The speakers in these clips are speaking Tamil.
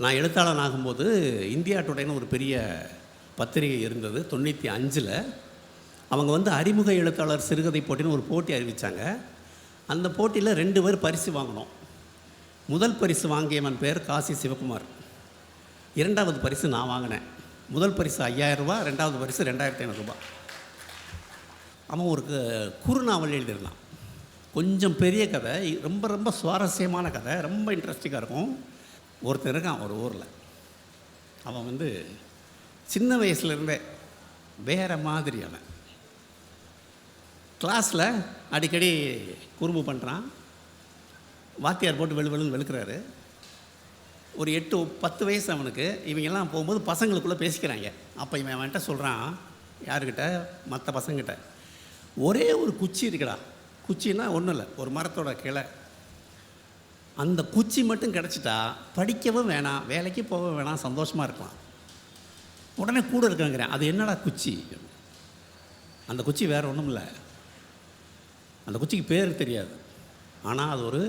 நான் எழுத்தாளன் ஆகும்போது இந்தியா டுடேன்னு ஒரு பெரிய பத்திரிகை இருந்தது 95. அவங்க வந்து அறிமுக எழுத்தாளர் சிறுகதை போட்டின்னு ஒரு போட்டி அறிவித்தாங்க. அந்த போட்டியில் 2 பேர் பரிசு வாங்கினோம். முதல் பரிசு வாங்கியவன் பேர் காசி சிவகுமார். 2வது பரிசு நான் வாங்கினேன். முதல் பரிசு 5000 ரூபா, 2வது பரிசு 2500 ரூபா. அவன் ஒரு குறுநாவல் எழுதியிருந்தான். கொஞ்சம் பெரிய கதை, ரொம்ப ரொம்ப சுவாரஸ்யமான கதை, ரொம்ப இன்ட்ரெஸ்டிங்காக இருக்கும். ஒருத்தர் இருக்கான் ஒரு ஊரில். அவன் வந்து சின்ன வயசுலேருந்தே வேறு மாதிரி. அவன் கிளாஸில் அடிக்கடி குறும்பு பண்ணுறான். வாத்தியார் போட்டு வெளுன்னு வெளுக்கிறாரு. ஒரு 8-10 வயசு அவனுக்கு. இவங்கெல்லாம் போகும்போது பசங்களுக்குள்ளே பேசிக்கிறாங்க. அப்போ இவன் அவன்கிட்ட சொல்கிறான், யாருக்கிட்ட, மற்ற பசங்கிட்ட, ஒரே ஒரு குச்சி இருக்குடா. குச்சின்னா ஒன்றும் இல்லை, ஒரு மரத்தோட கிளை. அந்த குச்சி மட்டும் கிடச்சிட்டா படிக்கவும் வேணாம், வேலைக்கு போக வேணாம், சந்தோஷமாக இருக்கலாம். உடனே கூட இருக்காங்கிறேன், அது என்னடா குச்சி? அந்த குச்சி வேறு ஒன்றும் இல்லை. அந்த குச்சிக்கு பேர் தெரியாது, ஆனால் அது ஒரு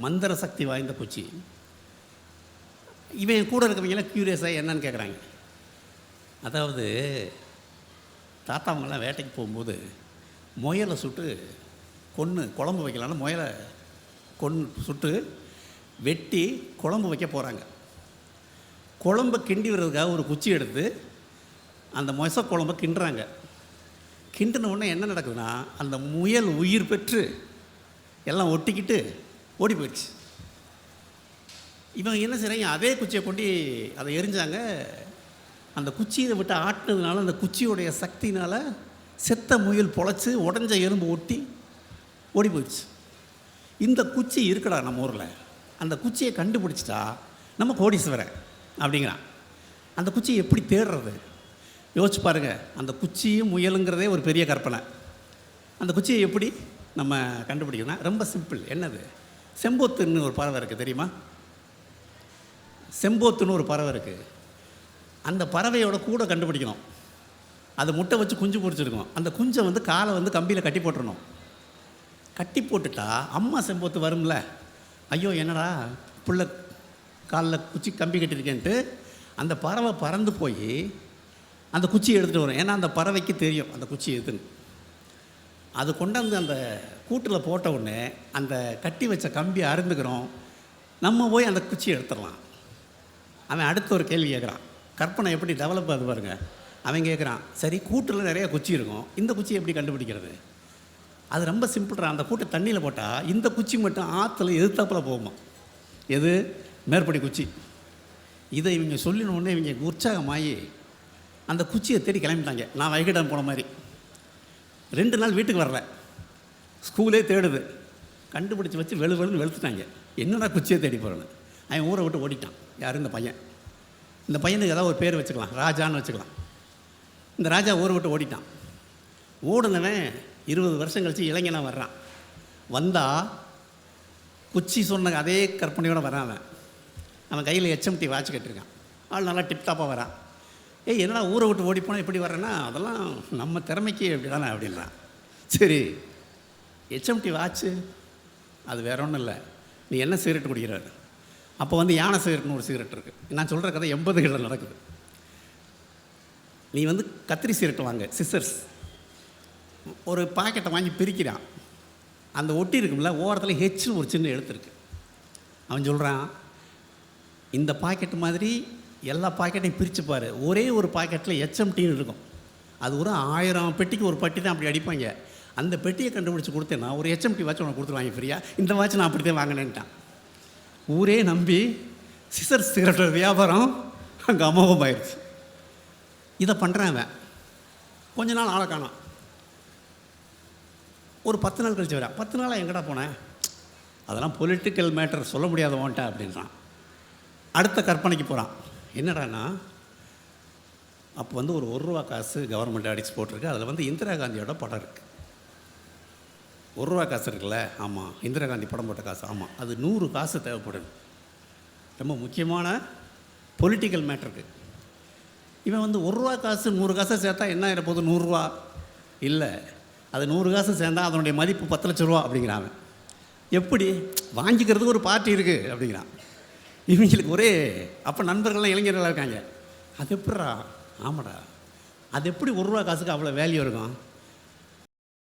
மந்திர சக்தி வாய்ந்த குச்சி. இவன் கூட இருக்கவங்களாம் க்யூரியஸாக என்னன்னு கேட்குறாங்க. அதாவது தாத்தாவங்களாம் வேட்டைக்கு போகும்போது முயலை சுட்டு குழம்பு வைக்கலான்னு முயலை சுட்டு வெட்டி குழம்பு வைக்க போகிறாங்க. குழம்பை கிண்டி விடுறதுக்காக ஒரு குச்சி எடுத்து அந்த மொச குழம்பை கிண்டுறாங்க. கிண்டின உடனே என்ன நடக்குதுன்னா, அந்த முயல் உயிர் பெற்று எல்லாம் ஒட்டிக்கிட்டு ஓடி போயிடுச்சு. இவங்க என்ன செய்கிறாங்க, அதே குச்சியை கொண்டு அதை எரிஞ்சாங்க. அந்த குச்சியை விட்டு ஆட்டினதுனால, அந்த குச்சியோடைய சக்தினால் செத்த முயல் பொழைச்சி உடஞ்ச எலும்பு ஒட்டி ஓடி போயிடுச்சு. இந்த குச்சி இருக்கடா நம்ம ஊரில், அந்த குச்சியை கண்டுபிடிச்சிட்டா நம்ம கோடீஸ்வரன் அப்படிங்கிறான். அந்த குச்சியை எப்படி தேடுறது? யோசிச்சு பாருங்கள். அந்த குச்சியும் முயலுங்கிறதே ஒரு பெரிய கற்பனை. அந்த குச்சியை எப்படி நம்ம கண்டுபிடிக்கணும்னா ரொம்ப சிம்பிள். என்னது? செம்போத்துன்னு ஒரு பறவை இருக்குது, தெரியுமா? செம்போத்துன்னு ஒரு பறவை இருக்குது. அந்த பறவையோட கூட கண்டுபிடிக்கணும். அது முட்டை வச்சு குஞ்சு பொரிச்சிருக்கணும். அந்த குஞ்சை வந்து காலை வந்து கம்பியில் கட்டி போட்டுருணும். கட்டி போட்டுட்டா அம்மா செம்போத்து வரும்ல, ஐயோ என்னடா புள்ள காலில் குச்சி கம்பி கட்டியிருக்கேன்ட்டு அந்த பறவை பறந்து போய் அந்த குச்சியை எடுத்துகிட்டு வரும். ஏன்னா அந்த பறவைக்கு தெரியும் அந்த குச்சி எதுன்னு. அது கொண்டாந்து அந்த கூட்டில் போட்ட உடனே அந்த கட்டி வச்ச கம்பியை அருந்துக்கிறோம். நம்ம போய் அந்த குச்சியை எடுத்துடலாம். அவன் அடுத்த ஒரு கேள்வி கேட்குறான். கற்பனை எப்படி டெவலப் ஆகுது பாருங்க. அவன் கேட்குறான், சரி கூட்டில் நிறைய குச்சி இருக்கும், இந்த குச்சியை எப்படி கண்டுபிடிக்கிறது? அது ரொம்ப சிம்பிள்றான். அந்த கூட்டை தண்ணியில் போட்டால் இந்த குச்சி மட்டும் ஆற்றுல எதிர்த்தாப்பில் போகுமா. எது? மேற்படி குச்சி. இதை இவங்க சொல்லினோடனே இவங்க உற்சாகமாகி அந்த குச்சியை தேடி கிளம்பிட்டாங்க. நான் வைகடம் போன மாதிரி 2 நாள் வீட்டுக்கு வரல. ஸ்கூலே தேடுது. கண்டுபிடிச்சி வச்சு வெளுன்னு வெளுத்துட்டாங்க. என்னடா குச்சியை தேடி போகிறேன்னு. அவன் ஊரை விட்டு ஓடிட்டான். யார்? இந்த பையன். இந்த பையனுக்கு ஏதாவது ஒரு பேர் வச்சுக்கலாம், ராஜான்னு வச்சுக்கலாம். இந்த ராஜா ஊரை விட்டு ஓடிட்டான். ஓடுனவன் 20 வருஷம் கழித்து இளைஞனாக வர்றான். வந்தால் குச்சி சொன்ன அதே கற்பனையோடு வரான். அவன் கையில் HMT வாட்ச் கட்டிருக்கான். ஆள் நல்லா டிப்டாப்பாக வரான். ஏய் என்னடா ஊரை விட்டு ஓடி போனால் இப்படி வர்றேன்னா, அதெல்லாம் நம்ம திறமைக்கு அப்படி தானே அப்படின்றான். சரி, HMT வாட்ச்சு அது வேற ஒன்றும் இல்லை, நீ என்ன சிகரெட் குடிக்கிறாரு? அப்போ வந்து யானை சிகரெட்னு ஒரு சிகரெட் இருக்குது. நான் சொல்கிற கதை 80களில் நடக்குது. நீ வந்து கத்திரி சிகரெட் வாங்க, சிசர்ஸ், ஒரு பாக்கெட்டை வாங்கி பிரிக்கிறான். அந்த ஒட்டி இருக்கும்ல, ஓரத்தில் ஹெச்னு ஒரு சின்ன எழுத்து இருக்குது. அவன் சொல்கிறான், இந்த பாக்கெட்டு மாதிரி எல்லா பாக்கெட்டையும் பிரிச்சுப்பார், ஒரே ஒரு பாக்கெட்டில் HMTன்னு இருக்கும். அது ஒரு 1000 பெட்டிக்கு ஒரு பட்டி தான் அப்படி அடிப்பாங்க. அந்த பெட்டியை கண்டுபிடிச்சி கொடுத்தேன்னா ஒரு HMT வாட்ச் உனக்கு கொடுத்துருவாங்க ஃப்ரீயா. இந்த வாட்ச் நான் அப்படி தான் வாங்கினேன்ட்டான். ஊரே நம்பி சிசர் சிகரெட் வியாபாரம் அங்கே அமோகமாயிருச்சு. இதை பண்ணுறான் அவன். கொஞ்ச நாள் ஆளை காணாம். ஒரு 10 நாள் கழிச்சு வரான். 10 நாளாக எங்கடா போனேன்? அதெல்லாம் பொலிட்டிக்கல் மேட்டர், சொல்ல முடியாதவன்ட்டா அப்படின்றான். அடுத்த கற்பனைக்கு போகிறான். என்னடான்னா, அப்போ வந்து ஒரு 1 ரூபா காசு கவர்மெண்ட் அடித்து போட்டிருக்கு. அதில் வந்து இந்திரா காந்தியோட படம் இருக்குது. 1 ரூபா காசு இருக்குல்ல, ஆமாம், இந்திரா காந்தி படம் போட்ட காசு, ஆமாம், அது 100 காசு தேவைப்படுது. ரொம்ப முக்கியமான பொலிட்டிக்கல் மேட்டருக்கு. இவன் வந்து 1 ரூபா காசு 100 காசை சேர்த்தா என்ன ஆகிட போகுது? 100 ரூபா இல்லை, அது 100 காசு சேர்ந்தா அதனுடைய மதிப்பு 10 லட்ச ரூபா அப்படிங்கிறான். எப்படி? வாங்கிக்கிறதுக்கு ஒரு பார்ட்டி இருக்குது அப்படிங்கிறான். இவங்களுக்கு ஒரே அப்போ நண்பர்கள்லாம் இளைஞர்களாக இருக்காங்க. அது எப்படிடா? ஆமாடா, அது எப்படி ₹1 காசுக்கு அவ்வளோ வேல்யூ இருக்கும்?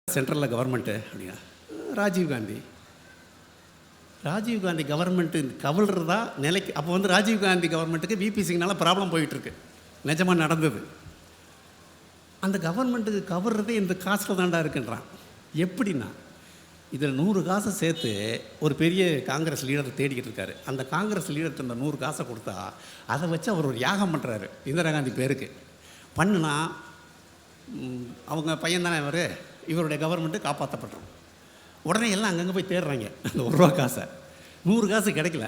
சென்ட்ரலில் கவர்மெண்ட்டு அப்படின்னா ராஜீவ்காந்தி ராஜீவ்காந்தி கவர்மெண்ட்டு கவிழ்றதா நிலைக்கு. அப்போ வந்து ராஜீவ்காந்தி கவர்மெண்ட்டுக்கு விபி சிங்னால ப்ராப்ளம் போயிட்டுருக்கு, நிஜமாக நடந்தது. அந்த கவர்மெண்ட்டுக்கு கவர்றதே இந்த காசில் தாண்டா இருக்குன்றான். எப்படின்னா, இதில் 100 காசை சேர்த்து ஒரு பெரிய காங்கிரஸ் லீடரை தேடிக்கிட்டு இருக்காரு. அந்த காங்கிரஸ் லீடர்கிட்ட இந்த 100 காசை கொடுத்தா அதை வச்சு அவர் ஒரு யாகம் பண்ணுறாரு இந்திரா காந்தி பேருக்கு. பண்ணுனா அவங்க பையன் தானே இவருடைய கவர்மெண்ட்டு காப்பாற்றப்பட்டுரும். உடனே எல்லாம் அங்கங்கே போய் தேடுறாங்க அந்த ₹1 காசை. 100 காசு கிடைக்கல.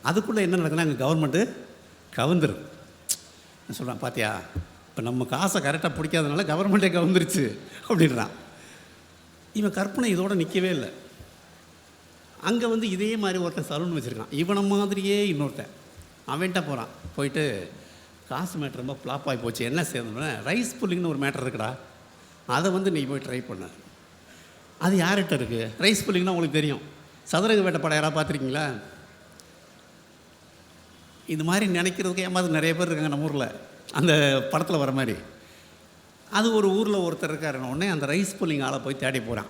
அதுக்குள்ளே என்ன நடக்குதுன்னா அங்கே கவர்மெண்ட்டு கவுந்துரும். சொல்கிறான், பார்த்தியா, இப்போ நம்ம காசை கரெக்டாக பிடிக்காதனால கவர்மெண்ட்டே கவுந்துருச்சு அப்படின்றான். இவன் கற்பனை இதோடு நிற்கவே இல்லை. அங்கே வந்து இதே மாதிரி ஒருத்தன் சலூன் வச்சுருக்கான். இவனை மாதிரியே இன்னொருத்தன் அவன்கிட்ட போகிறான். போயிட்டு காசு மேட்ரு ரொம்ப ஃப்ளாப் ஆகி போச்சு, என்ன செய்யணும்னா ரைஸ் புல்லிங்னு ஒரு மேட்ரு இருக்குடா, அதை வந்து நீ போய் ட்ரை பண்ண. அது யார்கிட்ட இருக்குது? ரைஸ் புல்லிங்னா உங்களுக்கு தெரியும், சதுரங்க வேட்டை படம் யாராவது பார்த்துருக்கீங்களா? இது மாதிரி நினைக்கிறதுக்கு ஏமாவது நிறைய பேர் இருக்காங்க நம்ம ஊரில், அந்த படத்தில் வர மாதிரி. அது ஒரு ஊரில் ஒருத்தர் இருக்காருன்னு உடனே அந்த ரைஸ் புல்லிங் ஆளை போய் தேடி போகிறான்.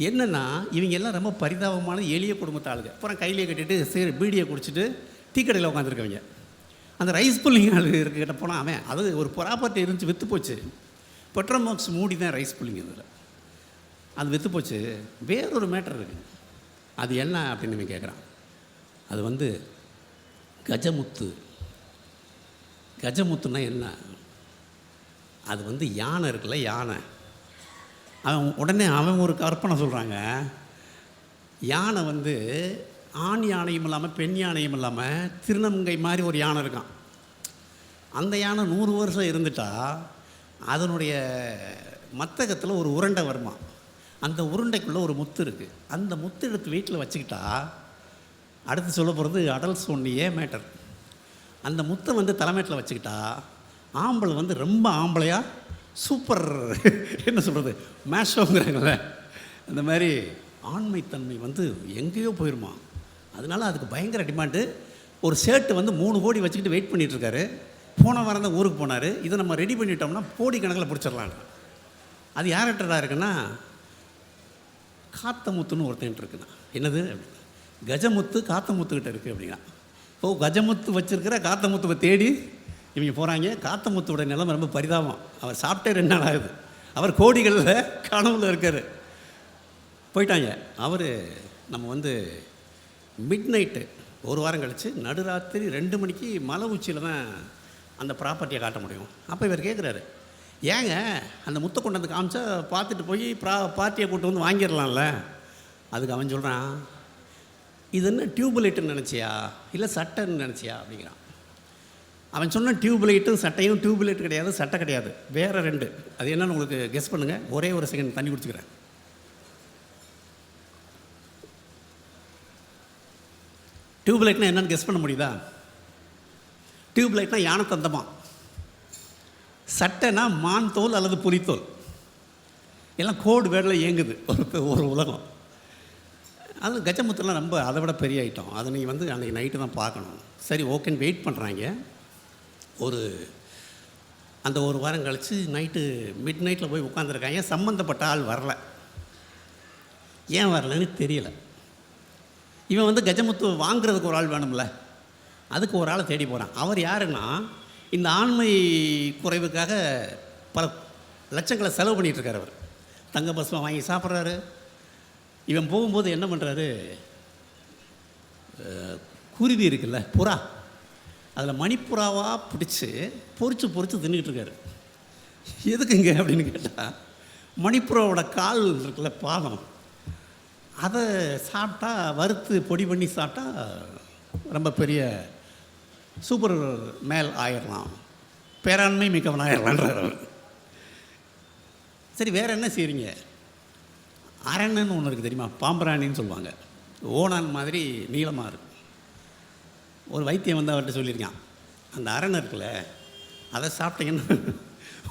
என்னென்னா இவங்க எல்லாம் ரொம்ப பரிதாபமான எளிய குடும்பத்தை ஆளுங்க. அப்புறம் கையிலே கட்டிட்டு சரி பீடியை குடிச்சிட்டு டீ கடையில் உட்காந்துருக்கவங்க. அந்த ரைஸ் புல்லிங் ஆள் இருக்கிட்ட போனால் அவன் அது ஒரு ப்ராப்பர்ட்டி இருந்துச்சு, விற்று போச்சு. பெட்ரோல் பாக்ஸ் மூடி தான் ரைஸ் புல்லிங். இதில் அது விற்று போச்சு. வேறொரு மேட்டர் இருக்குது. அது என்ன அப்படின்னு இவன் கேட்குறான். அது வந்து கஜமுத்து. கஜமுத்துனா என்ன? அது வந்து யானை இருக்குல்ல, யானை. அவன் ஒரு கற்பனை சொல்கிறாங்க. யானை வந்து ஆண் யானையும் இல்லாமல் பெண் யானையும் இல்லாமல் திருநங்கை மாதிரி ஒரு யானை இருக்கான். அந்த யானை 100 வருஷம் இருந்துட்டா அதனுடைய மத்தகத்தில் ஒரு உருண்டை வருமா. அந்த உருண்டைக்குள்ளே ஒரு முத்து இருக்குது. அந்த முத்து எடுத்து வீட்டில் வச்சுக்கிட்டா அடுத்து சொல்ல போகிறது அடல் சொன்னியே மேட்டர். அந்த முத்தை வந்து தலைமையில் வச்சுக்கிட்டா ஆம்பளை வந்து ரொம்ப ஆம்பளையாக சூப்பர் என்ன சொல்கிறது மேஷோங்கிறாங்கள, அந்த மாதிரி ஆண்மைத்தன்மை வந்து எங்கேயோ போயிடுமா. அதனால அதுக்கு பயங்கர டிமாண்டு. ஒரு ஷர்ட்டு வந்து 3 கோடி வச்சுக்கிட்டு வெயிட் பண்ணிகிட்ருக்காரு. போன வாரம் தான் ஊருக்கு போனார். இதை நம்ம ரெடி பண்ணிட்டோம்னா கோடி கணக்கில் பிடிச்சிடலான். அது யார்கிட்டடா இருக்குன்னா காத்தமுத்துன்னு ஒருத்தன் இருக்குண்ணா. என்னது? கஜமுத்து காத்தமுத்துக்கிட்ட இருக்குது அப்படின்னா. இப்போ கஜமுத்து வச்சுருக்கிற காத்தமுத்துவை தேடி இவங்க போகிறாங்க. காத்தமுத்தோட நிலைமை ரொம்ப பரிதாபம். அவர் சாப்பிட்டே 2 நாள் ஆகுது. அவர் கோடிகளில் கனவுல இருக்கார். போயிட்டாங்க. அவர் நம்ம வந்து மிட் நைட்டு ஒரு வாரம் கழித்து நடுராத்திரி 2 மணிக்கு மலை உச்சியில் தான் அந்த ப்ராப்பர்ட்டியை காட்ட முடியும். அப்போ இவர் கேட்குறாரு, ஏங்க அந்த முத்தை கொண்டு வந்து காமிச்சா பார்த்துட்டு போய் பார்ட்டியை கூட்டு வந்து வாங்கிடலாம்ல. அதுக்கு அவன் சொல்கிறான், இது என்ன டியூப்லைட்டுன்னு நினச்சியா இல்லை சட்டைன்னு நினச்சியா அப்படிங்கிறான். அவன் சொன்ன டியூப்லைட்டும் சட்டையும் டியூப்லைட் கிடையாது, சட்டை கிடையாது, வேறு 2. அது என்னன்னு உங்களுக்கு கெஸ் பண்ணுங்கள். ஒரே ஒரு செகண்ட் தண்ணி குடிச்சுக்கிறேன். டியூப்லைட்னா என்னென்னு கெஸ் பண்ண முடியுதா? டியூப்லைட்னா யானை தந்தமா, சட்டைனா மான் தோல் அல்லது புலித்தோல். எல்லாம் கோடு வேடில் இயங்குது ஒரு உலகம். அது கஜமுத்துலாம் ரொம்ப அதை விட பெரிய ஐட்டம். அதை நீங்கள் வந்து அன்றைக்கி நைட்டு தான் பார்க்கணும். சரி ஓகேன்னு வெயிட் பண்ணுறாங்க. அந்த ஒரு வாரம் கழித்து நைட்டு மிட் நைட்டில் போய் உட்காந்துருக்காங்க. சம்மந்தப்பட்ட ஆள் வரல. ஏன் வரலன்னு தெரியலை. இவன் வந்து கஜமுத்து வாங்குறதுக்கு ஒரு ஆள் வேணும்ல, அதுக்கு ஒரு ஆளை தேடி போகிறான். அவர் யாருன்னா இந்த ஆண்மை குறைவுக்காக பல லட்சங்களை செலவு பண்ணிகிட்ருக்கார். அவர் தங்க பஸ்மா வாங்கி சாப்பிட்றாரு. இவன் போகும்போது என்ன பண்ணுறாரு, குருவி இருக்குல்ல புறா, அதில் மணிப்புறாவாக பிடிச்சி பொறிச்சு தின்னுக்கிட்டு இருக்காரு. எதுக்குங்க அப்படின்னு கேட்டால், மணிப்புறாவோட கால் இருக்குல்ல பாதம், அதை சாப்பிட்டா வறுத்து பொடி பண்ணி சாப்பிட்டா ரொம்ப பெரிய சூப்பர் மேல் ஆயிடலாம், பேராண்மை மிக்கவன் ஆயிடலான்றார் அவர். சரி வேறு என்ன செய்கிறீங்க? அரண்னு ஒன்று இருக்குது தெரியுமா, பாம்பராணின்னு சொல்லுவாங்க. ஓனான் மாதிரி நீளமாக இருக்கும். ஒரு வைத்தியம் வந்து அவர்கிட்ட சொல்லியிருக்கான், அந்த அரணை இருக்குல்ல அதை சாப்பிட்டீங்கன்னா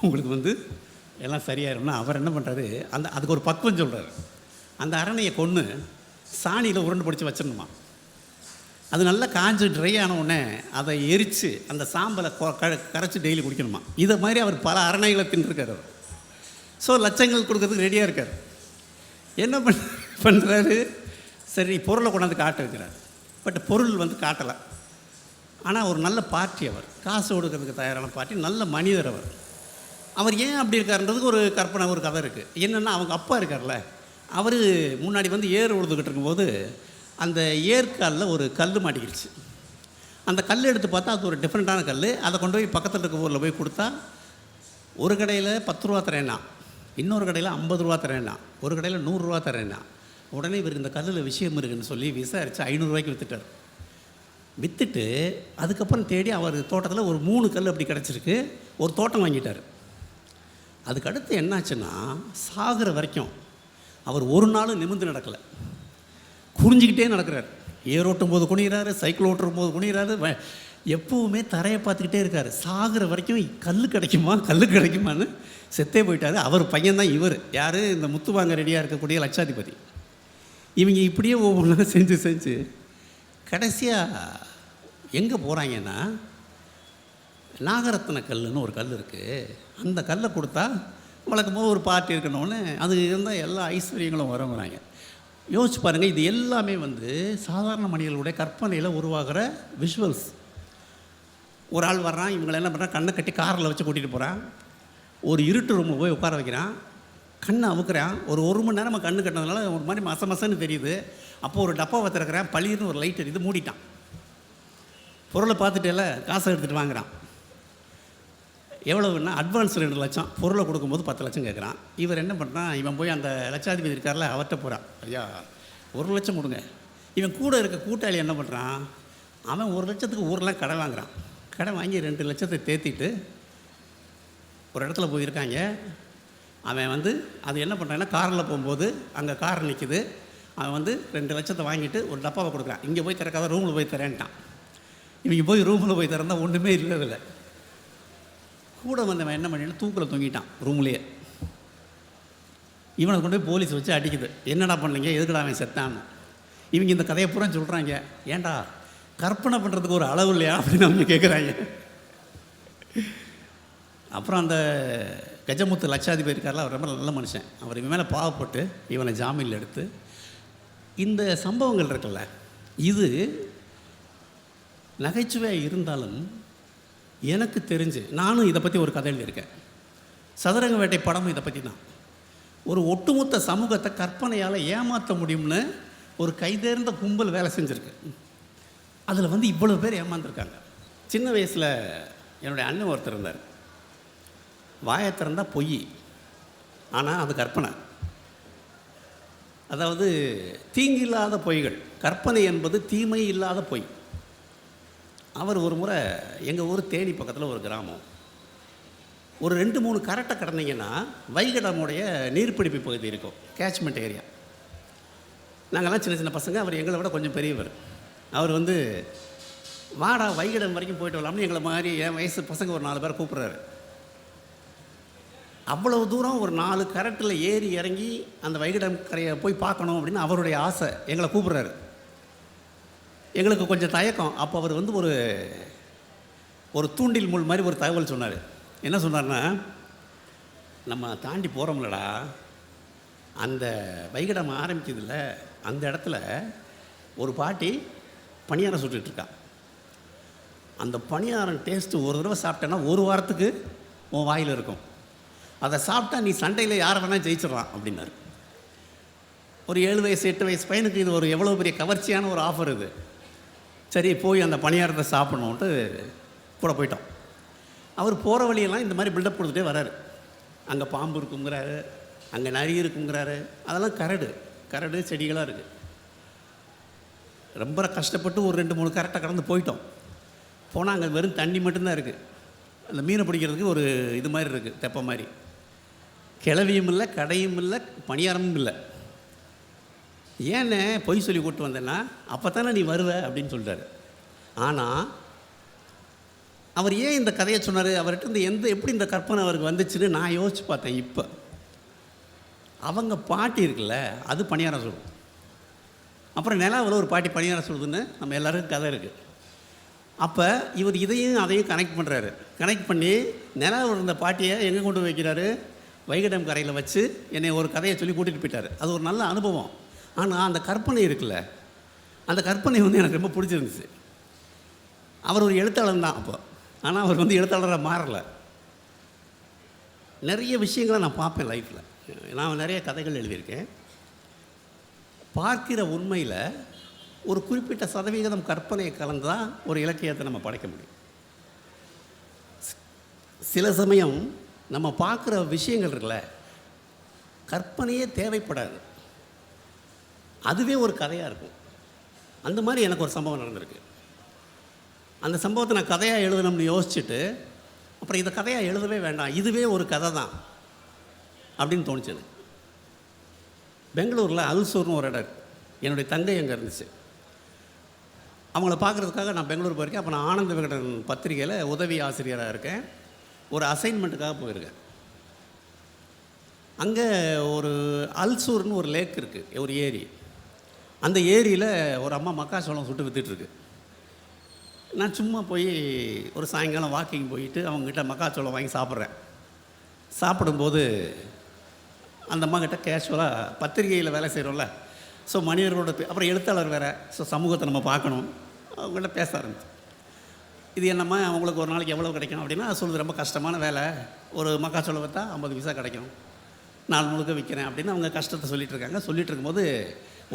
உங்களுக்கு வந்து எல்லாம் சரியாயிரும்னா அவர் என்ன பண்ணுறாரு, அதுக்கு ஒரு பக்குவம் சொல்கிறார். அந்த அரணையை கொன்று சாணியில் உருண்டு பிடிச்சி வச்சிடணுமா. அது நல்லா காஞ்சு ட்ரை ஆன உடனே அதை எரித்து அந்த சாம்பலை கரைச்சி டெய்லி குடிக்கணுமா. இதை மாதிரி அவர் பல அரணைகளை தின்றுருக்கார் அவர். ஸோ லட்சங்கள் கொடுக்கறதுக்கு ரெடியாக இருக்கார். என்ன பண்ணுறாரு, சரி பொருளை கொண்டாந்து காட்ட வைக்கிறார். பட் பொருள் வந்து காட்டலை. ஆனால் ஒரு நல்ல பார்ட்டி, அவர் காசு கொடுக்கறதுக்கு தயாரான பார்ட்டி, நல்ல மனிதர் அவர். அவர் ஏன் அப்படி இருக்காருன்றதுக்கு ஒரு கற்பனை, ஒரு கதை இருக்குது. என்னென்னா, அவங்க அப்பா இருக்கார்ல, அவர் முன்னாடி வந்து ஏர் உழுதுகிட்டு இருக்கும்போது அந்த ஏற்காலில் ஒரு கல் மாட்டிக்கிடுச்சு. அந்த கல் எடுத்து பார்த்தா அது ஒரு டிஃப்ரெண்ட்டான கல். அதை கொண்டு போய் பக்கத்தில் இருக்க ஊரில் போய் கொடுத்தா ஒரு கடையில் 10 ரூபா தரேன்னா, இன்னொரு கடையில் 50 ரூபா தரேன்னா, ஒரு கடையில் 100 ரூபா தரேன்னா. உடனே இவர் இந்த கல்லில் விஷயம் இருக்குதுன்னு சொல்லி விசாரித்து 500 ரூபாய்க்கு விற்றுட்டார். விற்றுட்டு அதுக்கப்புறம் தேடி அவர் தோட்டத்தில் ஒரு 3 கல் அப்படி கிடச்சிருக்கு. ஒரு தோட்டம் வாங்கிட்டார். அதுக்கு அடுத்து என்னாச்சுன்னா, சாகிற வரைக்கும் அவர் ஒரு நாள் நிமிர்ந்து நடக்கலை, குறிஞ்சிக்கிட்டே நடக்கிறார். ஏர் ஓட்டும் போது குனிகிறாரு, சைக்கிள் ஓட்டும் போது குனிகிறாரு, எப்போவுமே தரையை பார்த்துக்கிட்டே இருக்கார். சாகிற வரைக்கும் கல் கிடைக்குமான்னு செத்தே போயிட்டார். அவர் பையன்தான் இவர். யார்? இந்த முத்து வாங்க ரெடியாக இருக்கக்கூடிய லட்சாதிபதி. இவங்க இப்படியே ஒவ்வொன்றா செஞ்சு கடைசியாக எங்கே போகிறாங்கன்னா, நாகரத்ன கல்லுன்னு ஒரு கல் இருக்குது. அந்த கல்லை கொடுத்தா வழக்கமாக ஒரு பார்ட்டி இருக்கணும்னு அது இருந்தால் எல்லா ஐஸ்வர்யங்களும் வரங்கிறாங்க. யோசிச்சு பாருங்கள், இது எல்லாமே வந்து சாதாரண மனிதர்களுடைய கற்பனையில் உருவாகிற விஷுவல்ஸ். ஒரு ஆள் வர்றான், இவங்களை என்ன பண்ணுறான், கண்ணை கட்டி காரில் வச்சு கூட்டிகிட்டு போகிறான். ஒரு இருட்டு ரூமில் போய் உட்கார வைக்கிறான், கண்ணை அவுக்குறான். ஒரு மணி நேரம் கண்ணு கட்டினதுனால ஒரு மாதிரி மசன்னு தெரியுது. அப்போது ஒரு டப்பாவை திறக்கிறான், பளிர்னு ஒரு லைட் எரியுது, மூடிட்டான். பொருளை பார்த்துட்டேல, காசை எடுத்துகிட்டு வாங்குறான். எவ்வளவுன்னா அட்வான்ஸ் 2 லட்சம், பொருளை கொடுக்கும்போது 10 லட்சம் கேட்குறான். இவர் என்ன பண்ணுறான், இவன் போய் அந்த லட்சாதிபதி இருக்கார்ல அவர்கிட்ட போகிறான். ஐயா 1 லட்சம் கொடுங்க. இவன் கூட இருக்க கூட்டாளி என்ன பண்ணுறான், அவன் 1 லட்சத்துக்கு ஊரெலாம் கடை வாங்குறான். கடை வாங்கி 2 லட்சத்தை தேத்திட்டு ஒரு இடத்துல போயிருக்காங்க. அவன் வந்து அது என்ன பண்ணுறான்னா, காரில் போகும்போது அங்கே கார் நிற்கிது. அவன் வந்து 2 லட்சத்தை வாங்கிட்டு ஒரு டப்பாவை கொடுக்குறான். இங்கே போய் திறக்காத, ரூமில் போய் தரேன்ட்டான். இவங்க போய் ரூமில் போய் திறந்தால் ஒன்றுமே இல்லை. கூட வந்தவன் என்ன பண்ணிட்டு தூக்கில் தொங்கிட்டான் ரூம்லேயே. இவனை கொண்டு போய் போலீஸ் வச்சு அடிக்குது. என்னடா பண்ணீங்க, எதுக்கடா அவன் செத்தான்னு. இவங்க இந்த கதையை பூரா சொல்கிறாங்க. ஏன்டா கற்பனை பண்ணுறதுக்கு ஒரு அளவு இல்லையா அப்படின்னு அவங்க கேட்குறாங்க. அப்புறம் அந்த கஜமுத்து லட்சாதிபதி இருக்கார்ல, அவர் ரொம்ப நல்ல மனுஷன். அவர் இவன் மேலே பாவப்பட்டு இவனை ஜாமீனில் எடுத்து, இந்த சம்பவங்கள் இருக்குல்ல, இது நகைச்சுவையாக இருந்தாலும் எனக்கு தெரிஞ்சு நானும் இதை பற்றி ஒரு கதை எழுதியிருக்கேன். சதுரங்க வேட்டை படமும் இதை பற்றி தான். ஒரு ஒட்டுமொத்த சமூகத்தை கற்பனையால் ஏமாற்ற முடியும்னு ஒரு கைதேர்ந்த கும்பல் வேலை செஞ்சுருக்கு. அதில் வந்து இவ்வளோ பேர் ஏமாந்துருக்காங்க. சின்ன வயசில் என்னுடைய அண்ணன் ஒருத்தர் இருந்தார். வாயை திறந்தால் பொய், ஆனால் அது கற்பனை. அதாவது தீங்கில்லாத பொய்கள். கற்பனை என்பது தீமை இல்லாத பொய். அவர் ஒரு முறை எங்கள் ஊர் தேனி பக்கத்தில் ஒரு கிராமம், ஒரு 2-3 கரெக்டை கடந்தீங்கன்னா வைகடமுடைய நீர்ப்பிடிப்பு பகுதி இருக்கும், கேட்ச்மெண்ட் ஏரியா. நாங்கள்லாம் சின்ன சின்ன பசங்க, அவர் எங்களை விட கொஞ்சம் பெரியவர். அவர் வந்து வாடா வைகடம் வரைக்கும் போயிட்டு வரலாம்னு எங்களை மாதிரி என் வயசு பசங்க ஒரு 4 பேரை கூப்பிட்றாரு. அவ்வளவு தூரம் ஒரு 4 கரெக்டில் ஏறி இறங்கி அந்த வைகடம் கரையை போய் பார்க்கணும் அப்படின்னு அவருடைய ஆசை. எங்களை கூப்பிட்றாரு. எங்களுக்கு கொஞ்சம் தயக்கம். அப்போ அவர் வந்து ஒரு தூண்டில் முள் மாதிரி ஒரு தகவல் சொன்னார். என்ன சொன்னார்னா, நம்ம தாண்டி போகிறோம்லடா, அந்த வைகடம் ஆரம்பிக்குதுல்ல, அந்த இடத்துல ஒரு பாட்டி பணியாரம் சுட்டுட்ருக்கா. அந்த பணியாரம் டேஸ்ட்டு ஒரு தடவை சாப்பிட்டேன்னா 1 வாரத்துக்கு உன் வாயில் இருக்கும். அதை சாப்பிட்டா நீ சண்டையில் யாரை வேணால் ஜெயிச்சிடலாம் அப்படின்னாரு. ஒரு 7 வயசு 8 வயசு பையனுக்கு இது ஒரு எவ்வளோ பெரிய கவர்ச்சியான ஒரு ஆஃபர் இது. சரி போய் அந்த பணியாரத்தை சாப்பிட்ணுன்ட்டு கூட போயிட்டோம். அவர் போகிற வழியெல்லாம் இந்த மாதிரி பில்டப் கொடுத்துட்டே வராரு. அங்கே பாம்பு இருக்குங்கிறாரு, அங்கே நரி இருக்குங்கிறாரு. அதெல்லாம் கரடு செடிகளாக இருக்குது. ரொம்ப கஷ்டப்பட்டு ஒரு 2-3 கரெக்டாக கடந்து போயிட்டோம். போனால் அங்கே வெறும் தண்ணி மட்டும்தான் இருக்குது. அந்த மீனை பிடிக்கிறதுக்கு ஒரு இது மாதிரி இருக்குது, தெப்பை மாதிரி. கிளவியும் இல்லை, கடையும் இல்லை, பணியாரமும் இல்லை. ஏன்னு பொய் சொல்லி கூப்பிட்டு வந்தேன்னா, அப்போ தானே நீ வருவ அப்படின்னு சொல்கிறாரு. ஆனால் அவர் ஏன் இந்த கதையை சொன்னார், அவர்கிட்ட எப்படி இந்த கற்பனை அவருக்கு வந்துச்சுன்னு நான் யோசித்து பார்த்தேன். இப்போ அவங்க பாட்டி இருக்குல்ல, அது பணியாரம் சொல்லும். அப்புறம் நிலாவில் ஒரு பாட்டி பணியாரம் சொல்லுதுன்னு நம்ம எல்லாருக்கும் கதை இருக்குது. அப்போ இவர் இதையும் அதையும் கனெக்ட் பண்ணுறாரு. கனெக்ட் பண்ணி நிலாவில் இருந்த பாட்டியை எங்கே கொண்டு வைக்கிறாரு? வைகடம் கரையில் வச்சு என்னை ஒரு கதையை சொல்லி கூட்டிகிட்டு போயிட்டார். அது ஒரு நல்ல அனுபவம். ஆனால் அந்த கற்பனை இருக்குல்ல, அந்த கற்பனை வந்து எனக்கு ரொம்ப பிடிச்சிருந்துச்சு. அவர் ஒரு எழுத்தாளர் தான் அப்போ, ஆனால் அவர் வந்து எழுத்தாளராக மாறலை. நிறைய விஷயங்களை நான் பார்ப்பேன் லைஃப்பில். நான் நிறைய கதைகள் எழுதியிருக்கேன். பார்க்கிற உண்மையில் ஒரு குறிப்பிட்ட சதவிகிதம் கற்பனையை கலந்து தான் ஒரு இலக்கியத்தை நம்ம படைக்க முடியும். சில சமயம் நம்ம பார்க்குற விஷயங்கள் இருக்குல்ல, கற்பனையே தேவைப்படாது, அதுவே ஒரு கதையாக இருக்கும். அந்த மாதிரி எனக்கு ஒரு சம்பவம் நடந்திருக்கு. அந்த சம்பவத்தை நான் கதையாக எழுதணும்னு யோசிச்சுட்டு அப்புறம் இதை கதையாக எழுதவே வேண்டாம், இதுவே ஒரு கதை தான் அப்படின்னு தோணுச்சு எனக்கு. பெங்களூரில் அல்சூர்னு ஒரு இடம், என்னுடைய தங்கை அங்கே இருந்துச்சு. அவங்கள பார்க்குறதுக்காக நான் பெங்களூர் போயிருக்கேன். அப்போ நான் ஆனந்த விகடன் பத்திரிகையில் உதவி ஆசிரியராக இருக்கேன். ஒரு அசைன்மெண்ட்டுக்காக போயிருக்கேன். அங்கே ஒரு அல்சூர்னு ஒரு லேக் இருக்குது, ஒரு ஏரி. அந்த ஏரியில் ஒரு அம்மா மக்காச்சோளம் சுட்டு விற்றுட்டுருக்கு. நான் சும்மா போய் ஒரு சாயங்காலம் வாக்கிங் போயிட்டு அவங்ககிட்ட மக்காச்சோளம் வாங்கி சாப்பிட்றேன். சாப்பிடும்போது அந்த அம்மா கிட்ட கேஷுவலாக பத்திரிகையில் வேலை செய்கிறோம்ல, ஸோ மனிதர்களோட அப்புறம் எழுத்தாளர் வேறு, ஸோ சமூகத்தை நம்ம பார்க்கணும், அவங்கள்ட்ட பேச ஆரம்பிச்சு. இது என்னம்மா அவங்களுக்கு ஒரு நாளைக்கு எவ்வளோ கிடைக்கும் அப்படின்னா, சொல்லுது ரொம்ப கஷ்டமான வேலை, ஒரு மக்காச்சோளம் விற்றா 50 பைசா கிடைக்கும், நாள் முழுக்க விற்கிறேன் அப்படின்னு அவங்க கஷ்டத்தை சொல்லிகிட்டு இருக்காங்க. சொல்லிகிட்டு இருக்கும்போது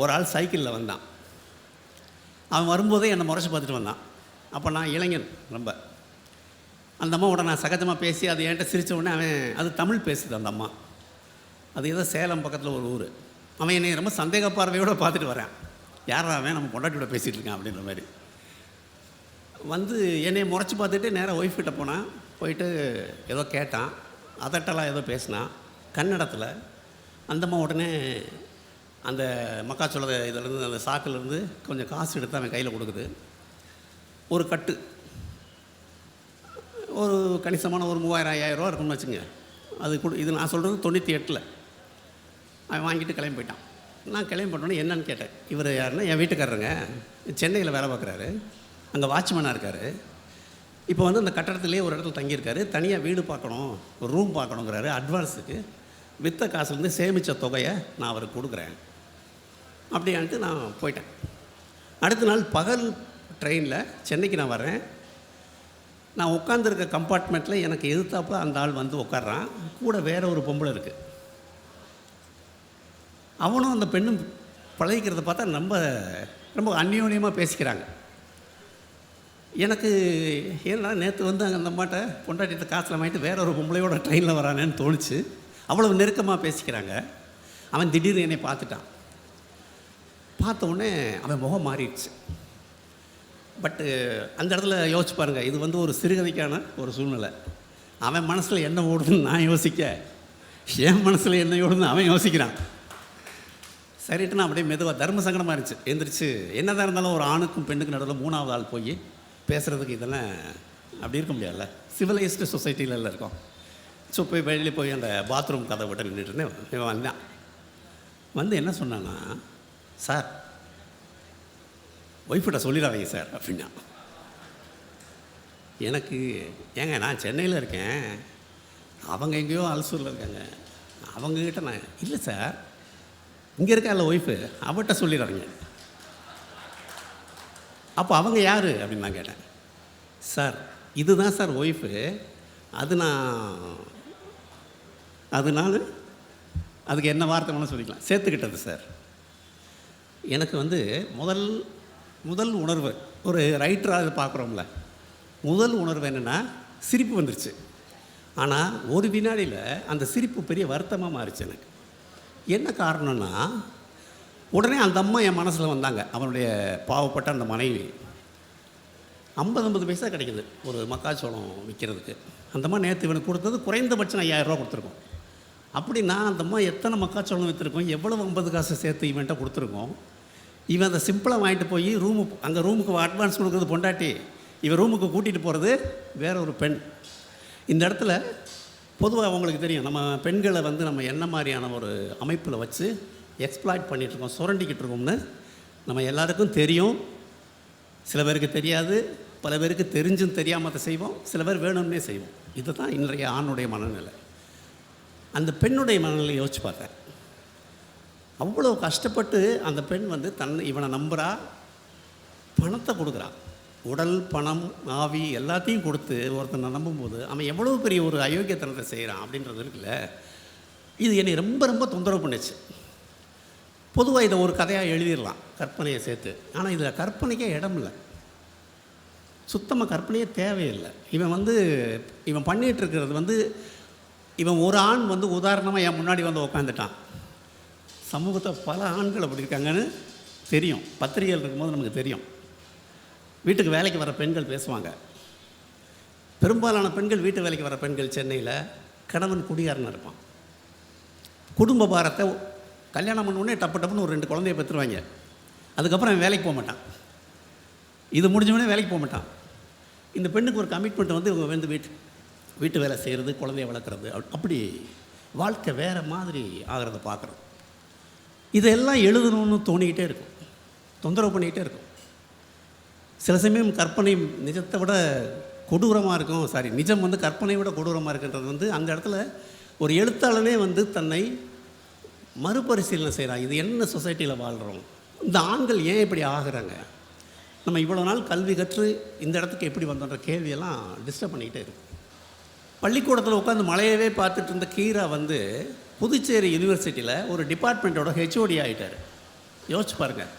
ஒரு ஆள் சைக்கிளில் வந்தான். அவன் வரும்போதே என்னை முறைச்சி பார்த்துட்டு வந்தான். அப்போ நான் இளைஞன் ரொம்ப. அந்த அம்மாவோட நான் சகஜமாக பேசி அது என்கிட்ட சிரித்த உடனே அவன், அது தமிழ் பேசுது அந்த அம்மா, அது ஏதோ சேலம் பக்கத்தில் ஒரு ஊர். அவன் என்னை ரொம்ப சந்தேக பார்வையோடு பார்த்துட்டு வரான். யாரா அவன் நம்ம பொண்டாட்டியோட பேசிகிட்டு இருக்கான் அப்படின்ற மாதிரி வந்து என்னை முறைச்சி பார்த்துட்டு நேராக ஒய்ஃப்கிட்ட போனான். போயிட்டு ஏதோ கேட்டான், அதட்டெல்லாம் ஏதோ பேசினான் கன்னடத்தில். அந்தம்மா உடனே அந்த மக்காச்சோள இதிலேருந்து அந்த சாக்கிலேருந்து கொஞ்சம் காசு எடுத்து அவன் கையில் கொடுக்குது. ஒரு கட்டு ஒரு கணிசமான ஒரு 3000-5000 ரூபா இருக்குன்னு வச்சுங்க. அது இது நான் சொல்கிறது 98. அவன் வாங்கிட்டு கிளம்பி போயிட்டான். நான் கிளம்பி போட்டோன்னே என்னன்னு கேட்டேன். இவர் யாருன்னா என் வீட்டுக்காரருங்க, சென்னையில் வேலை பார்க்குறாரு, அங்கே வாட்ச்மேனாக இருக்கார். இப்போ வந்து அந்த கட்டடத்துலேயே ஒரு இடத்துல தங்கியிருக்காரு. தனியாக வீடு பார்க்கணும், ஒரு ரூம் பார்க்கணுங்கிறாரு. அட்வான்ஸுக்கு விற்ற காசுலேருந்து சேமித்த தொகையை நான் அவருக்கு கொடுக்குறேன் அப்படின்ட்டு நான் போயிட்டேன். அடுத்த நாள் பகல் ட்ரெயினில் சென்னைக்கு நான் வரேன். நான் உட்காந்துருக்க கம்பார்ட்மெண்ட்டில் எனக்கு எதிர்த்தாப்பில் அந்த ஆள் வந்து உட்காடுறான். கூட வேறு ஒரு பொம்பளை இருக்குது. அவனும் அந்த பெண்ணும் பழகிக்கிறத பார்த்தா ரொம்ப ரொம்ப அந்யோன்யமாக பேசிக்கிறாங்க. எனக்கு ஏன்னா நேற்று வந்து அங்கே அந்த அம்மாட்ட பொண்டாட்டிகிட்ட காசில் வாங்கிட்டு வேற ஒரு பொம்பளையோட ட்ரெயினில் வரானேன்னு தோணுச்சு. அவ்வளோ நெருக்கமாக பேசிக்கிறாங்க. அவன் திடீர்னு என்னை பார்த்துட்டான். பார்த்த உடனே அவன் முகம் மாறிடுச்சு. பட்டு அந்த இடத்துல யோசிச்சு பாருங்கள், இது வந்து ஒரு சிறுகதைக்கான ஒரு சூழ்நிலை. அவன் மனசில் என்ன ஓடுதுன்னு நான் யோசிக்க, என் மனசில் என்ன ஓடுதுன்னு அவன் யோசிக்கிறான். சரிட்டு நான் அப்படியே மெதுவாக தர்ம சங்கடமாக இருந்துச்சு. எழுந்திரிச்சு என்ன தான் இருந்தாலும் ஒரு ஆணுக்கும் பெண்ணுக்கும் நடுவில் 3வது ஆள் போய் பேசுகிறதுக்கு இதெல்லாம் அப்படி இருக்க முடியாதுல்ல, சிவிலைஸ்டு சொசைட்டியில் இருக்கோம். ஸோ போய் வெளியில் போய் அந்த பாத்ரூம் கதை விட்டு நின்றுட்டு இருந்தேன். வந்தான். வந்து என்ன சொன்னான்னா, சார் ஒய்ஃப்கிட்ட சொல்லிடாதீங்க சார் அப்படின்னா. எனக்கு ஏங்க நான் சென்னையில் இருக்கேன், அவங்க எங்கேயோ அல்சூரில் இருக்காங்க, அவங்கக்கிட்ட நான் இல்லை சார், இங்கே இருக்கா இல்லை ஒய்ஃபு, அவட்ட சொல்லிடுறாங்க. அப்போ அவங்க யார் அப்படின்னு நான் கேட்டேன். சார் இதுதான் சார் ஒய்ஃபு, அதனால அதுக்கு என்ன வார்த்தை வேணால் சொல்லிக்கலாம், சேர்த்துக்கிட்டது சார். எனக்கு வந்து முதல் உணர்வு, ஒரு ரைட்டராக அதை பார்க்குறோம்ல, முதல் உணர்வு என்னென்னா சிரிப்பு வந்துருச்சு. ஆனால் ஒரு வினாடியில் அந்த சிரிப்பு பெரிய வருத்தமாக மாறிச்சு எனக்கு. என்ன காரணம்னா, உடனே அந்த அம்மா என் மனசில் வந்தாங்க. அவனுடைய பாவப்பட்ட அந்த மனைவி 50 பைசா கிடைக்கிது ஒரு மக்காச்சோளம் விற்கிறதுக்கு. அந்த அம்மா நேற்று இவனுக்கு கொடுத்தது குறைந்தபட்சம் 5000 ரூபா கொடுத்துருக்கோம். அப்படின்னா அந்த அம்மா எத்தனை மக்காச்சோளம் விற்றுருக்கோம், எவ்வளவு 50 காசு சேர்த்து இவன்ட்ட கொடுத்துருக்கோம். இவன் அதை சிம்பிளாக வாங்கிட்டு போய் அங்கே ரூமுக்கு அட்வான்ஸ் கொடுக்குறது பொண்டாட்டி, இவன் ரூமுக்கு கூட்டிகிட்டு போகிறது வேற ஒரு பெண். இந்த இடத்துல பொதுவாக அவங்களுக்கு தெரியும், நம்ம பெண்களை வந்து நம்ம என்ன மாதிரியான ஒரு அமைப்பில் வச்சு எக்ஸ்ப்ளாய்ட் பண்ணிகிட்ருக்கோம், சுரண்டிக்கிட்டு இருக்கோம்னு நம்ம எல்லாருக்கும் தெரியும், சில பேருக்கு தெரியாது, பல பேருக்கு தெரிஞ்சும் தெரியாமல் அதை செய்வோம், சில பேர் வேணும்னே செய்வோம். இதுதான் இன்றைய ஆணுடைய மனநிலை. அந்த பெண்ணுடைய மனநிலை யோசிச்சு பார்த்தேன். அவ்வளோ கஷ்டப்பட்டு அந்த பெண் வந்து இவனை நம்புகிறா, பணத்தை கொடுக்குறா, உடல் பணம் ஆவி எல்லாத்தையும் கொடுத்து ஒருத்தனை நம்பும்போது அவன் எவ்வளோ பெரிய ஒரு அயோக்கியத்தனத்தை செய்கிறான் அப்படின்றது இருக்குல்ல. இது என்னை ரொம்ப ரொம்ப தொந்தரவு பண்ணிச்சு. பொதுவாக இதை ஒரு கதையாக எழுதிடலாம் கற்பனையை சேர்த்து, ஆனால் இதில் கற்பனைக்கே இடம் இல்லை, சுத்தமாக கற்பனையே தேவையில்லை. இவன் பண்ணிகிட்டு இருக்கிறது வந்து இவன் ஒரு ஆண் வந்து உதாரணமாக என் முன்னாடி வந்து உக்காந்துட்டான். சமூகத்தை பல ஆண்கள் அப்படி இருக்காங்கன்னு தெரியும், பத்திரிகைகள் இருக்கும்போது நமக்கு தெரியும். வீட்டுக்கு வேலைக்கு வர பெண்கள் பேசுவாங்க. பெரும்பாலான பெண்கள், வீட்டு வேலைக்கு வர பெண்கள் சென்னையில் கணவன் குடிகாரனாக இருப்பான். குடும்ப பாரத்தை கல்யாணம் பண்ண டப்புன்னு ஒரு 2 குழந்தைய பெற்றுருவாங்க. அதுக்கப்புறம் அவன் வேலைக்கு போக மாட்டான். இது முடிஞ்சவொடனே வேலைக்கு போக மாட்டான். இந்த பெண்ணுக்கு ஒரு கமிட்மெண்ட் வந்து இவங்க வந்து வீட்டு வேலை செய்கிறது, குழந்தைய வளர்க்குறது, அப்படி வாழ்க்கை வேறு மாதிரி ஆகிறத பார்க்குறோம். இதெல்லாம் எழுதணும்னு தோணிக்கிட்டே இருக்கும், தொந்தரவு பண்ணிக்கிட்டே இருக்கும். சில சமயம் கற்பனை நிஜத்தை விட கொடூரமாக இருக்கும். நிஜம் வந்து கற்பனை விட கொடூரமாக இருக்குன்றது வந்து அந்த இடத்துல ஒரு எழுத்தாளனே வந்து தன்னை மறுபரிசீலனை செய்கிறான். இது என்ன சொசைட்டியில் வாழ்கிறோம், இந்த ஆண்கள் ஏன் இப்படி ஆகுறாங்க, நம்ம இவ்வளோ நாள் கல்வி கற்று இந்த இடத்துக்கு எப்படி வந்தோன்ற கேள்வியெல்லாம் டிஸ்டர்ப் பண்ணிக்கிட்டே இருக்கும். பள்ளிக்கூடத்தில் உட்காந்து மலையவே பார்த்துட்டு இருந்த கீரா வந்து புதுச்சேரி யூனிவர்சிட்டியில் ஒரு டிபார்ட்மெண்ட்டோட ஹெச்ஓடி ஆகிட்டார். யோசிச்சு பாருங்கள்.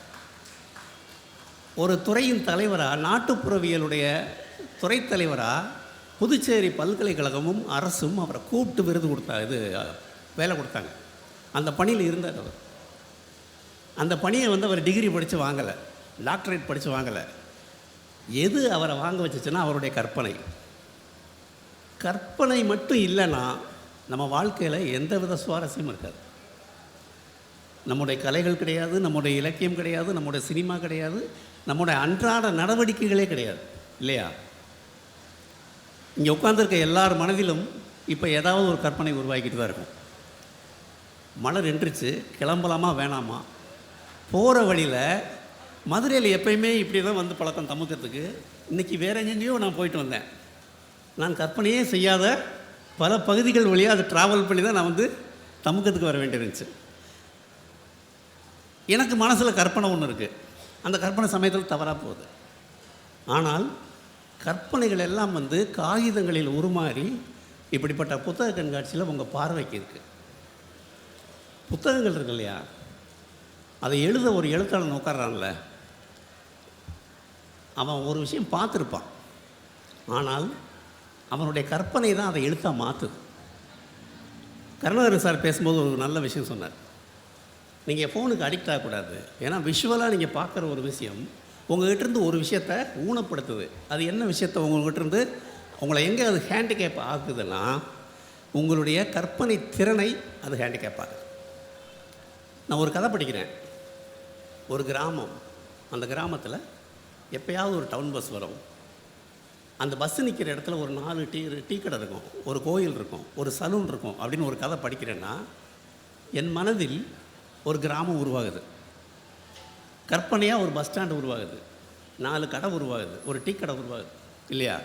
ஒரு துறையின் தலைவராக, நாட்டுப்புறவியலுடைய துறை தலைவராக புதுச்சேரி பல்கலைக்கழகமும் அரசும் அவரை கூப்பிட்டு விருது வேலை கொடுத்தாங்க. அந்த பணியில் இருந்தார் அவர். அந்த பணியை வந்து அவர் டிகிரி படித்து வாங்கலை, டாக்டரேட் படித்து வாங்கலை. எது அவரை வாங்க வச்சுச்சுன்னா அவருடைய கற்பனை. கற்பனை மட்டும் இல்லைன்னா நம்ம வாழ்க்கையில் எந்த வித சுவாரஸ்யமும் இருக்காது. நம்முடைய கலைகள் கிடையாது, நம்முடைய இலக்கியம் கிடையாது, நம்முடைய சினிமா கிடையாது, நம்முடைய அன்றாட நடவடிக்கைகளே கிடையாது, இல்லையா? இங்கே உட்காந்துருக்க எல்லார் மனதிலும் இப்போ ஏதாவது ஒரு கற்பனை உருவாக்கிட்டு தான் இருக்கும். மழை நின்றுச்சு, கிளம்பலாமா வேணாமா, போகிற வழியில் மதுரையில் எப்பயுமே இப்படி தான் வந்து பழக்கம் தமுக்கிறதுக்கு, இன்றைக்கி வேறு எங்கேயோ நான் போயிட்டு வந்தேன். நான் கற்பனையே செய்யாத பல பகுதிகள் வழியாக அதை ட்ராவல் பண்ணி தான் நான் வந்து தமுக்கத்துக்கு வர வேண்டியிருந்துச்சு. எனக்கு மனசில் கற்பனை ஒன்று இருக்குது, அந்த கற்பனை சமயத்தில் தவறாக போகுது. ஆனால் கற்பனைகள் எல்லாம் வந்து காகிதங்களில் உருமாறி இப்படிப்பட்ட புத்தக கண்காட்சியில் உங்கள் பார்வைக்கு இருக்குது. புத்தகங்கள் இருக்கு இல்லையா, அதை எழுத ஒரு எழுத்தாளன் உட்கார்றான்ல, அவன் ஒரு விஷயம் பார்த்துருப்பான், ஆனால் அவனுடைய கற்பனை தான் அதை எழுத்தாக மாற்றுது. கருணாகரன் சார் பேசும்போது ஒரு நல்ல விஷயம் சொன்னார். நீங்கள் ஃபோனுக்கு அடிக்ட் ஆகக்கூடாது, ஏன்னா விஷுவலாக நீங்கள் பார்க்குற ஒரு விஷயம் உங்கள்கிட்டருந்து ஒரு விஷயத்தை ஊனப்படுத்துது. அது என்ன விஷயத்தை உங்கள்கிட்டருந்து உங்களை எங்கே அது ஹேண்டிகேப் ஆகுதுன்னா உங்களுடைய கற்பனை திறனை அது ஹேண்டிகேப் ஆகுது. நான் ஒரு கதை படிக்கிறேன். ஒரு கிராமம், அந்த கிராமத்தில் எப்போயாவது ஒரு டவுன் பஸ் வரும். அந்த பஸ்ஸு நிற்கிற இடத்துல ஒரு 4 டீ கடை இருக்கும், ஒரு கோயில் இருக்கும், ஒரு சலூன் இருக்கும் அப்படின்னு ஒரு கதை படிக்கிறேன்னா என் மனதில் ஒரு கிராமம் உருவாகுது. கற்பனையாக ஒரு பஸ் ஸ்டாண்டு உருவாகுது, 4 கடை உருவாகுது, ஒரு டீ கடை உருவாகுது, இல்லையா?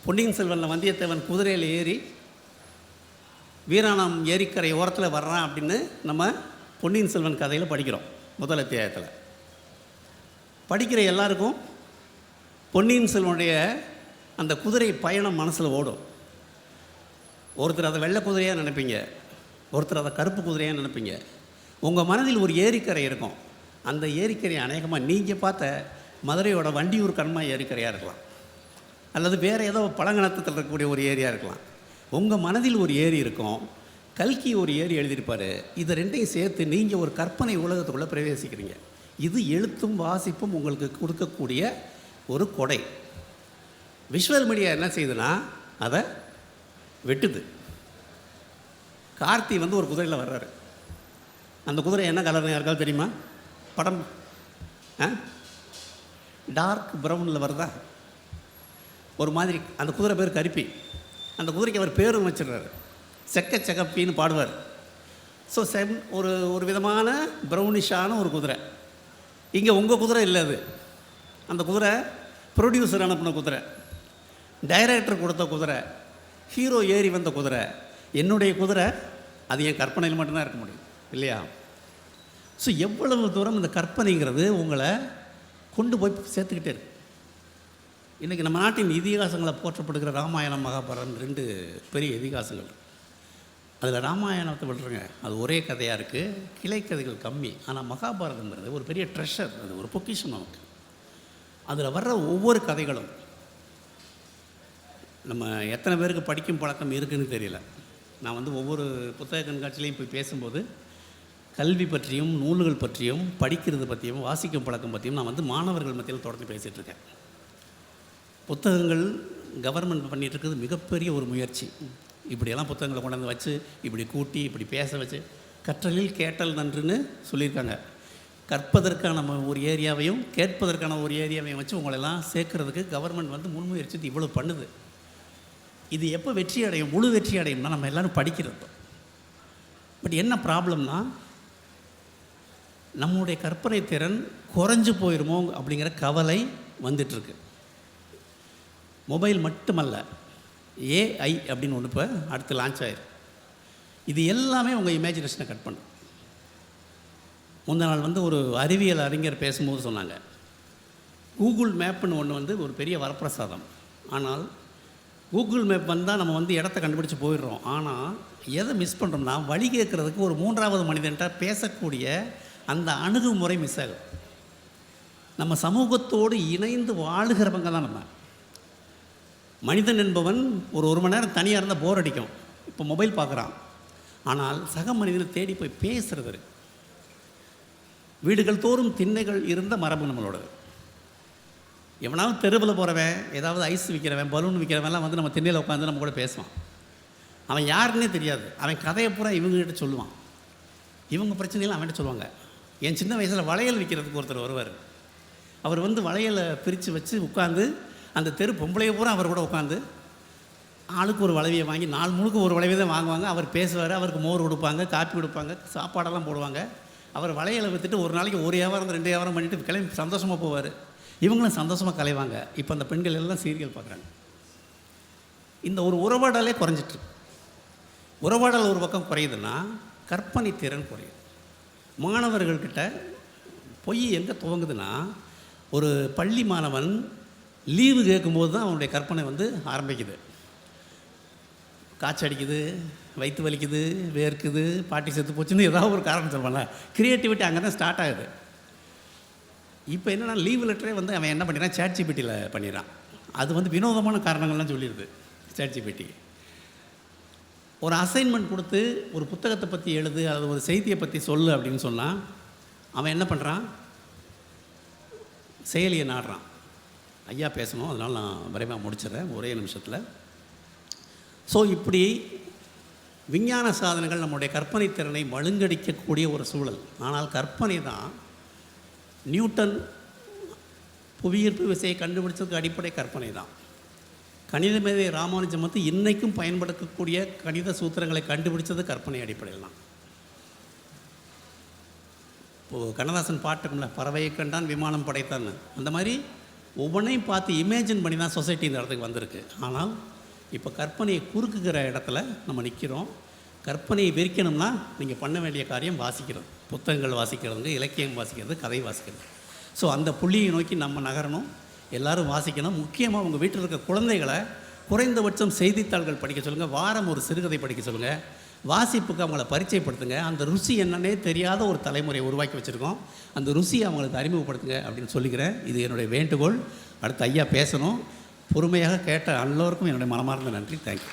பொன்னியின் செல்வனில் வந்தியத்தேவன் குதிரையில் ஏறி வீராணம் ஏரிக்கரை ஓரத்தில் வர்றான் அப்படின்னு நம்ம பொன்னியின் செல்வன் கதையில் படிக்கிறோம். முதல் அத்தியாயத்தில் படிக்கிற எல்லாருக்கும் பொன்னியின் செல்வனுடைய அந்த குதிரை பயணம் மனசில் ஓடும். ஒருத்தர் அதை வெள்ளை குதிரையாக நினைப்பீங்க, ஒருத்தர் அதை கருப்பு குதிரையாக நினைப்பீங்க. உங்கள் மனதில் ஒரு ஏரிக்கரை இருக்கும். அந்த ஏரிக்கரை அநேகமாக நீங்கள் பார்த்த மதுரையோட வண்டியூர் கண்மா ஏரிக்கரையாக இருக்கலாம், அல்லது வேறு ஏதோ பழங்கணத்தில் இருக்கக்கூடிய ஒரு ஏரியா இருக்கலாம். உங்கள் மனதில் ஒரு ஏரி இருக்கும். கல்கி ஒரு ஏரி எழுதியிருப்பார். இதை ரெண்டையும் சேர்த்து நீங்கள் ஒரு கற்பனை உலகத்துக்குள்ளே பிரவேசிக்கிறீங்க. இது எழுத்தும் வாசிப்பும் உங்களுக்கு கொடுக்கக்கூடிய ஒரு கொடை. விஷுவல் மீடியா என்ன செய்யுதுன்னா அதை வெட்டுது. கார்த்தி வந்து ஒரு குதிரையில் வர்றாரு. அந்த குதிரை என்ன கலர்னு யாருக்காவது தெரியுமா? படம் டார்க் ப்ரௌனில் வருதா, ஒரு மாதிரி. அந்த குதிரை பேர் கருப்பி. அந்த குதிரைக்கு அவர் பேரும் வச்சிடுறாரு, செக்கப்பின்னு பாடுவார். ஸோ ஒரு விதமான ப்ரௌனிஷான ஒரு குதிரை. இங்கே உங்கள் குதிரை இல்லை அது. அந்த குதிரை ப்ரொடியூசர் அனுப்பின குதிரை, டைரக்டர் கொடுத்த குதிரை, ஹீரோ ஏறி வந்த குதிரை. என்னுடைய குதிரை அது என் கற்பனையில் மட்டும்தான் இருக்க முடியும் இல்லையா? ஸோ எவ்வளவு தூரம் இந்த கற்பனைங்கிறது உங்களை கொண்டு போய் சேர்த்துக்கிட்டே இருக்கு. இன்றைக்கி நம்ம நாட்டின் இதிகாசங்களை போற்றப்படுகிற ராமாயணம், மகாபாரதம் 2 பெரிய இதிகாசங்கள். அதில் ராமாயணத்தை விடுறேங்க, அது ஒரே கதையாக இருக்குது, கிளை கதைகள் கம்மி. ஆனால் மகாபாரதங்கிறது ஒரு பெரிய ட்ரெஷர், அது ஒரு பொக்கிஷம் நமக்கு. அதில் வர்ற ஒவ்வொரு கதைகளும் நம்ம எத்தனை பேருக்கு படிக்கும் பழக்கம் இருக்குதுன்னு தெரியல. நான் வந்து ஒவ்வொரு புத்தக கண்காட்சியிலையும் போய் பேசும்போது கல்வி பற்றியும் நூல்கள் பற்றியும் படிக்கிறது பற்றியும் வாசிக்கும் பழக்கம் பற்றியும் நான் வந்து மாணவர்கள் மத்தியில் தொடர்ந்து பேசிகிட்ருக்கேன். புத்தகங்கள் கவர்மெண்ட் பண்ணிகிட்டு இருக்கிறது மிகப்பெரிய ஒரு முயற்சி. இப்படியெல்லாம் புத்தகங்களை கொண்டாந்து வச்சு இப்படி கூட்டி இப்படி பேச வச்சு, கற்றலில் கேட்டல் நன்றுன்னு சொல்லியிருக்காங்க. கற்பதற்கான ஒரு ஏரியாவையும் கேட்பதற்கான ஒரு ஏரியாவையும் வச்சு உங்களெல்லாம் சேர்க்கறதுக்கு கவர்மெண்ட் வந்து முன்முயற்சி இவ்வளோ பண்ணுது. இது எப்போ வெற்றி அடையும், முழு வெற்றி அடையும்னா நம்ம எல்லோரும் படிக்கிறது. பட் என்ன ப்ராப்ளம்னா, நம்முடைய கற்பனை திறன் குறைஞ்சு போயிடுமோ அப்படிங்கிற கவலை வந்துட்டுருக்கு. மொபைல் மட்டுமல்ல, ஏஐ அப்படின்னு ஒன்று இப்போ அடுத்து லான்ச் ஆயிருக்கு. இது எல்லாமே உங்கள் இமேஜினேஷனை கட் பண்ணும். முந்தின நாள் வந்து ஒரு அறிவியல் அறிஞர் பேசும்போது சொன்னாங்க, கூகுள் மேப்புன்னு ஒன்று வந்து ஒரு பெரிய வரப்பிரசாதம். ஆனால் கூகுள் மேப் வந்தால் நம்ம வந்து இடத்த கண்டுபிடிச்சி போயிடுறோம். ஆனால் எதை மிஸ் பண்ணுறோம்னா, வழி கேட்குறதுக்கு ஒரு 3வது மனிதன்ட்ட பேசக்கூடிய அந்த அணுகுமுறை மிஸ் ஆகும். நம்ம சமூகத்தோடு இணைந்து வாழுகிறவங்க தான் நம்ம. மனிதன் என்பவன் ஒரு மணி நேரம் தனியாக இருந்தால் போர் அடிக்கும், இப்போ மொபைல் பார்க்குறான். ஆனால் சக மனிதனை தேடி போய் பேசுகிறது. வீடுகள் தோறும் திண்ணைகள் இருந்த மரபு நம்மளோடது. எவனாவது தெருவில் போகிறவன், ஏதாவது ஐஸ் விற்கிறவன், பலூன் விற்கிறவன்லாம் வந்து நம்ம திண்ணையில் உட்காந்து நம்ம கூட பேசுவான். அவன் யாருன்னே தெரியாது. அவன் கதையை பூரா இவங்ககிட்ட சொல்லுவான், இவங்க பிரச்சனையெல்லாம் அவன்கிட்ட சொல்லுவாங்க. என் சின்ன வயசில் வளையல் விற்கிறதுக்கு ஒருத்தர் வருவார். அவர் வந்து வளையலை பிரித்து வச்சு உட்காந்து அந்த தெரு பொம்பளையை பூரா அவர் கூட உட்காந்து ஆளுக்கு ஒரு வளைவியை வாங்கி, நாள் முழுக்க ஒரு வளைவை தான் வாங்குவாங்க. அவர் பேசுவார், அவருக்கு மோர் கொடுப்பாங்க, காப்பி கொடுப்பாங்க, சாப்பாடெல்லாம் போடுவாங்க. அவர் வளையலை விற்றுட்டு ஒரு நாளைக்கு 1 வியாபாரம் 2 வியாபாரம் பண்ணிவிட்டு கிளம்பி சந்தோஷமாக போவார். இவங்களும் சந்தோஷமாக கலைவாங்க. இப்போ அந்த பெண்கள் எல்லாம் சீரியல் பார்க்குறாங்க. இந்த ஒரு உறவாடலே குறைஞ்சிட்டு. உறவாடல் ஒரு பக்கம் குறையுதுன்னா கற்பனை திறன் குறையுது. மாணவர்கள்கிட்ட பொய் எங்கே துவங்குதுன்னா, ஒரு பள்ளி மாணவன் லீவு கேட்கும்போது தான் அவனுடைய கற்பனை வந்து ஆரம்பிக்குது. காய்ச்சல் அடிக்குது, வயிற்று வலிக்குது, வேர்க்குது, பாட்டி செத்து போச்சுன்னு ஏதாவது ஒரு காரணம் சொல்லுவாங்க. க்ரியேட்டிவிட்டி அங்கே தான் ஸ்டார்ட் ஆகுது. இப்போ என்னென்னா, லீவு லெட்டரே வந்து அவன் என்ன பண்ணிடுறான், ChatGPTயில் பண்ணிடுறான். அது வந்து வினோதமான காரணங்கள்லாம் சொல்லிடுது ChatGPT. ஒரு அசைன்மெண்ட் கொடுத்து ஒரு புத்தகத்தை பற்றி எழுது, அது ஒரு செய்தியை பற்றி சொல்லு அப்படின்னு சொன்னால் அவன் என்ன பண்ணுறான், செயலியை நாடுறான். ஐயா பேசணும், அதனால் நான் விரைவாக முடிச்சிடறேன் ஒரே நிமிஷத்தில். ஸோ இப்படி விஞ்ஞான சாதனைகள் நம்முடைய கற்பனை திறனை மழுங்கடிக்கக்கூடிய ஒரு சூழல். ஆனால் கற்பனை தான் நியூட்டன் புவியீர்ப்பு விசையை கண்டுபிடிச்சதுக்கு அடிப்படை கற்பனை தான். கணித மேதை ராமானுஜம் வந்து இன்றைக்கும் பயன்படுத்தக்கூடிய கணித சூத்திரங்களை கண்டுபிடிச்சது கற்பனை அடிப்படையில் தான். இப்போது கண்ணதாசன் பாட்டுக்கும்ல, பறவையை கண்டான் விமானம் படைத்தான், அந்த மாதிரி ஒவ்வொன்றையும் பார்த்து இமேஜின் பண்ணி தான் சொசைட்டி இந்த இடத்துக்கு வந்திருக்கு. ஆனால் இப்போ கற்பனையை குறுக்குகிற இடத்துல நம்ம நிற்கிறோம். கற்பனையை விரிக்கணும்னா நீங்கள் பண்ண வேண்டிய காரியம் வாசிக்கிறது, புத்தகங்கள் வாசிக்கிறதுங்க, இலக்கியம் வாசிக்கிறது, கதை வாசிக்கிறது. ஸோ அந்த புள்ளியை நோக்கி நம்ம நகரணும், எல்லோரும் வாசிக்கணும். முக்கியமாக உங்கள் வீட்டில் இருக்க குழந்தைகளை குறைந்தபட்சம் செய்தித்தாள்கள் படிக்க சொல்லுங்கள், வாரம் ஒரு சிறுகதை படிக்க சொல்லுங்கள், வாசிப்புக்கு அவங்கள பரிச்சயப்படுத்துங்க. அந்த ருசி என்னன்னே தெரியாத ஒரு தலைமுறையை உருவாக்கி வச்சுருக்கோம், அந்த ருசியை அவங்களுக்கு அறிமுகப்படுத்துங்க அப்படின்னு சொல்லிக்கிறேன். இது என்னுடைய வேண்டுகோள். அடுத்து ஐயா பேசணும். பொறுமையாக கேட்ட எல்லோருக்கும் என்னுடைய மனமார்ந்த நன்றி. தேங்க்யூ.